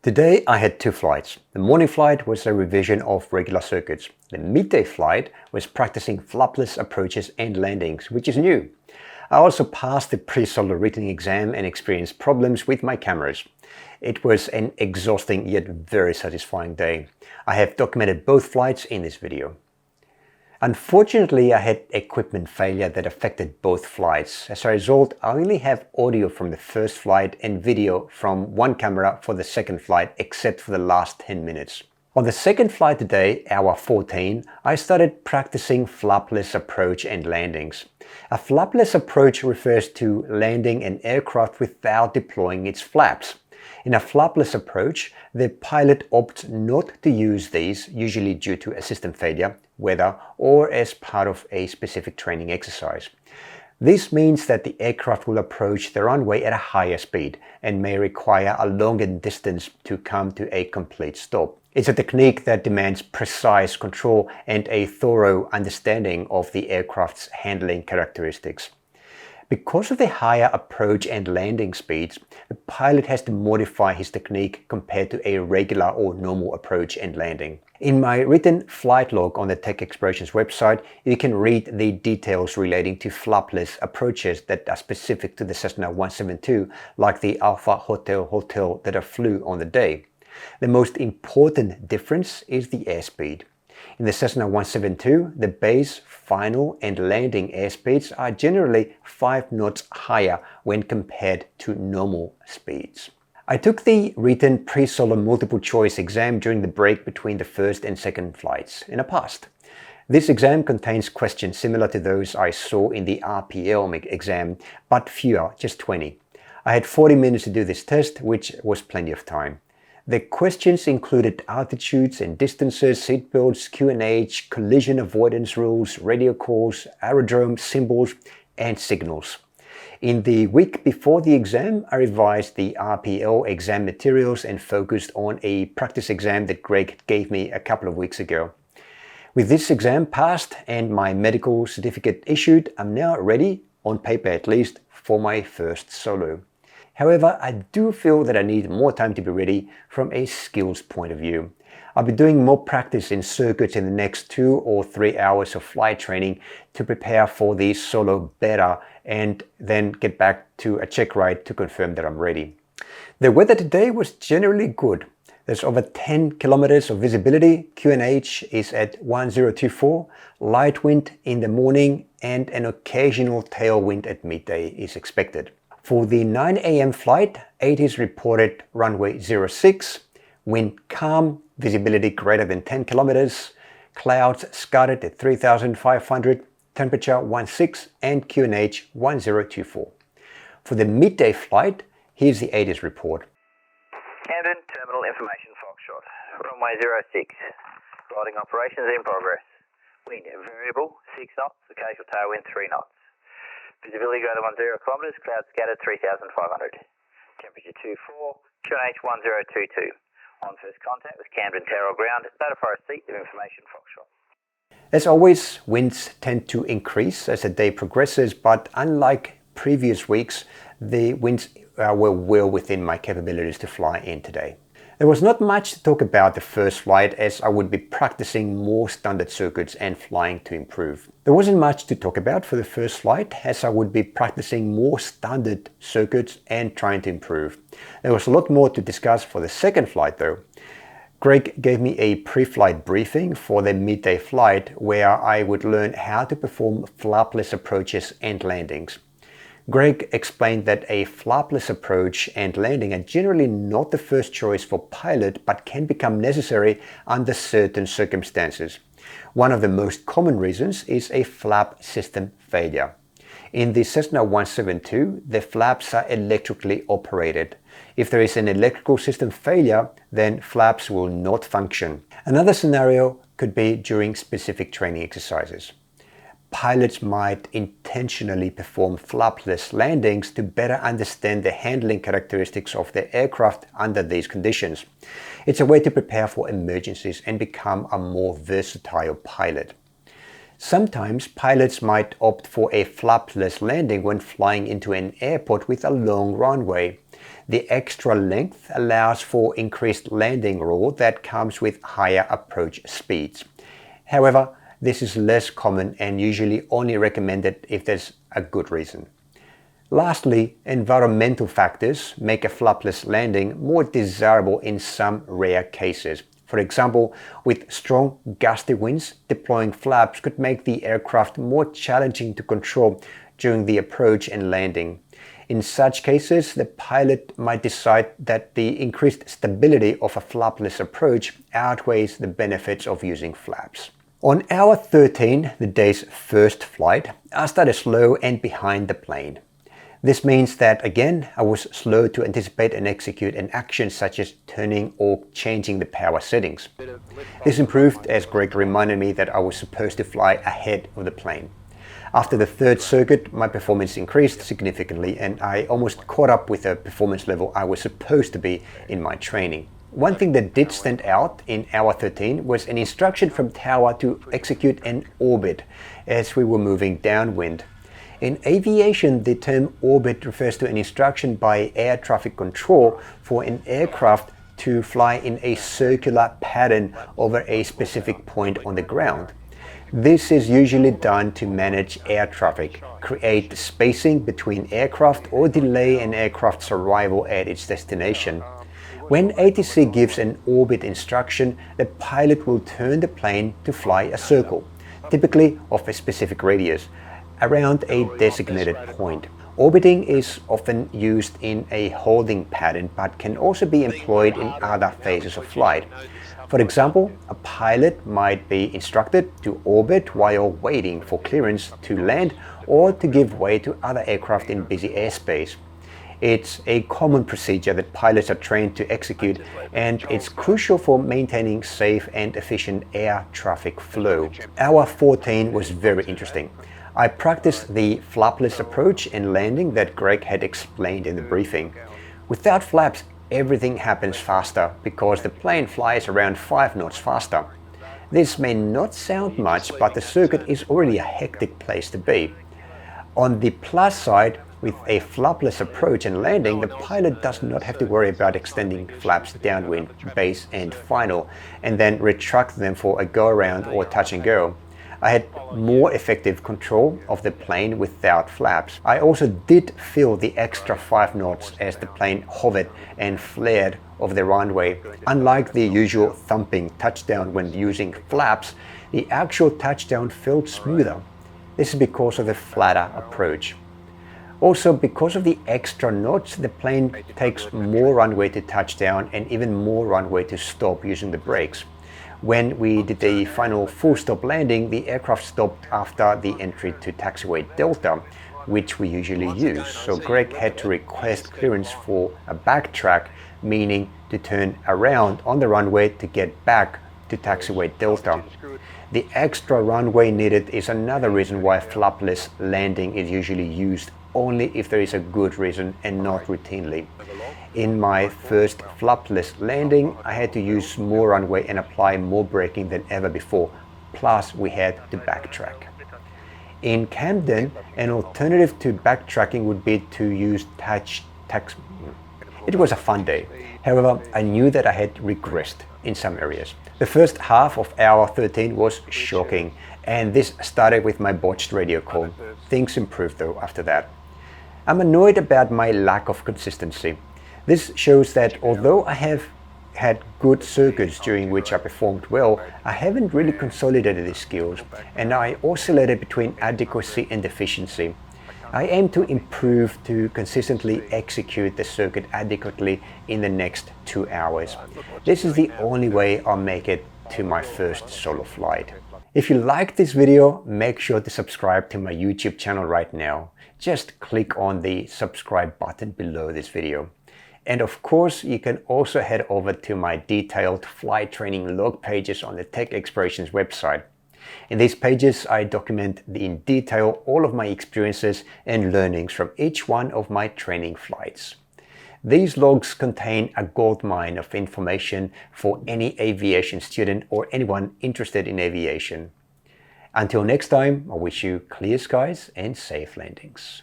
Today I had two flights. The morning flight was a revision of regular circuits. The midday flight was practicing flapless approaches and landings, which is new. I also passed the pre-solo written exam and experienced problems with my cameras. It was an exhausting yet very satisfying day. I have documented both flights in this video. Unfortunately, I had equipment failure that affected both flights. As a result, I only have audio from the first flight and video from one camera for the second flight, except for the last 10 minutes. On the second flight today, hour 14, I started practicing flapless approach and landings. A flapless approach refers to landing an aircraft without deploying its flaps. In a flapless approach, the pilot opts not to use these, usually due to a system failure, weather, or as part of a specific training exercise. This means that the aircraft will approach the runway at a higher speed and may require a longer distance to come to a complete stop. It's a technique that demands precise control and a thorough understanding of the aircraft's handling characteristics. Because of the higher approach and landing speeds, the pilot has to modify his technique compared to a regular or normal approach and landing. In my written flight log on the Tech Explorations website, you can read the details relating to flapless approaches that are specific to the Cessna 172, like the Alpha Hotel Hotel that I flew on the day. The most important difference is the airspeed. In the Cessna 172, the base, final and landing airspeeds are generally 5 knots higher when compared to normal speeds. I took the written pre-solo multiple choice exam during the break between the first and second flights, and I passed. This exam contains questions similar to those I saw in the RPL exam, but fewer, just 20. I had 40 minutes to do this test, which was plenty of time. The questions included altitudes and distances, seatbelts, QNH, collision avoidance rules, radio calls, aerodrome symbols, and signals. In the week before the exam, I revised the RPL exam materials and focused on a practice exam that Greg gave me a couple of weeks ago. With this exam passed and my medical certificate issued, I'm now ready, on paper at least, for my first solo. However, I do feel that I need more time to be ready from a skills point of view. I'll be doing more practice in circuits in the next 2 or 3 hours of flight training to prepare for the solo better and then get back to a check ride to confirm that I'm ready. The weather today was generally good. There's over 10 kilometers of visibility, QNH is at 1024, light wind in the morning and an occasional tailwind at midday is expected. For the 9 a.m. flight, ATIS reported runway 06, wind calm, visibility greater than 10 kilometers, clouds scattered at 3,500, temperature 16 and QNH 1024. For the midday flight, here's the ATIS report. Camden Terminal Information Foxtrot, runway 06, gliding operations in progress. Wind variable 6 knots, occasional tailwind 3 knots. Visibility greater than 10 kilometers, clouds scattered 3,500. Temperature 24, QNH 1022. On first contact with Camden Tower Ground, notify receipt of information Foxtrot. As always, winds tend to increase as the day progresses, but unlike previous weeks, the winds were well within my capabilities to fly in today. There was not much to talk about the first flight as I would be practicing more standard circuits and flying to improve. There wasn't much to talk about for the first flight as I would be practicing more standard circuits and trying to improve. There was a lot more to discuss for the second flight though. Greg gave me a pre-flight briefing for the midday flight where I would learn how to perform flapless approaches and landings. Greg explained that a flapless approach and landing are generally not the first choice for pilot but can become necessary under certain circumstances. One of the most common reasons is a flap system failure. In the Cessna 172, the flaps are electrically operated. If there is an electrical system failure, then flaps will not function. Another scenario could be during specific training exercises. Pilots might intentionally perform flapless landings to better understand the handling characteristics of their aircraft under these conditions. It's a way to prepare for emergencies and become a more versatile pilot. Sometimes pilots might opt for a flapless landing when flying into an airport with a long runway. The extra length allows for increased landing roll that comes with higher approach speeds. However, this is less common and usually only recommended if there's a good reason. Lastly, environmental factors make a flapless landing more desirable in some rare cases. For example, with strong gusty winds, deploying flaps could make the aircraft more challenging to control during the approach and landing. In such cases, the pilot might decide that the increased stability of a flapless approach outweighs the benefits of using flaps. On hour 13, the day's first flight, I started slow and behind the plane. This means that, again, I was slow to anticipate and execute an action such as turning or changing the power settings. This improved as Greg reminded me that I was supposed to fly ahead of the plane. After the third circuit, my performance increased significantly and I almost caught up with the performance level I was supposed to be in my training. One thing that did stand out in hour 13 was an instruction from tower to execute an orbit as we were moving downwind. In aviation, the term orbit refers to an instruction by air traffic control for an aircraft to fly in a circular pattern over a specific point on the ground. This is usually done to manage air traffic, create spacing between aircraft, or delay an aircraft's arrival at its destination. When ATIS gives an orbit instruction, the pilot will turn the plane to fly a circle, typically of a specific radius, around a designated point. Orbiting is often used in a holding pattern but can also be employed in other phases of flight. For example, a pilot might be instructed to orbit while waiting for clearance to land or to give way to other aircraft in busy airspace. It's a common procedure that pilots are trained to execute, and it's crucial for maintaining safe and efficient air traffic flow. Hour 14 was very interesting. I practiced the flapless approach and landing that Greg had explained in the briefing. Without flaps, everything happens faster because the plane flies around 5 knots faster. This may not sound much, but the circuit is already a hectic place to be. On the plus side, with a flapless approach and landing, the pilot does not have to worry about extending flaps downwind, base and final, and then retract them for a go-around or touch and go. I had more effective control of the plane without flaps. I also did feel the extra 5 knots as the plane hovered and flared over the runway. Unlike the usual thumping touchdown when using flaps, the actual touchdown felt smoother. This is because of the flatter approach. Also, because of the extra knots, the plane takes more runway to touch down and even more runway to stop using the brakes. When we did the final full stop landing, the aircraft stopped after the entry to taxiway Delta, which we usually use. So Greg had to request clearance for a backtrack, meaning to turn around on the runway to get back to taxiway Delta. The extra runway needed is another reason why flapless landing is usually used only if there is a good reason and not routinely. In my first flapless landing, I had to use more runway and apply more braking than ever before, plus we had to backtrack. In Camden, an alternative to backtracking would be to use It was a fun day. However, I knew that I had regressed in some areas. The first half of hour 13 was shocking, and this started with my botched radio call. Things improved though after that. I'm annoyed about my lack of consistency. This shows that although I have had good circuits during which I performed well, I haven't really consolidated these skills, and I oscillated between adequacy and efficiency. I aim to improve to consistently execute the circuit adequately in the next 2 hours. This is the only way I'll make it to my first solo flight. If you liked this video, make sure to subscribe to my YouTube channel right now. Just click on the subscribe button below this video. And of course, you can also head over to my detailed flight training log pages on the Tech Explorations website. In these pages, I document in detail all of my experiences and learnings from each one of my training flights. These logs contain a goldmine of information for any aviation student or anyone interested in aviation. Until next time, I wish you clear skies and safe landings.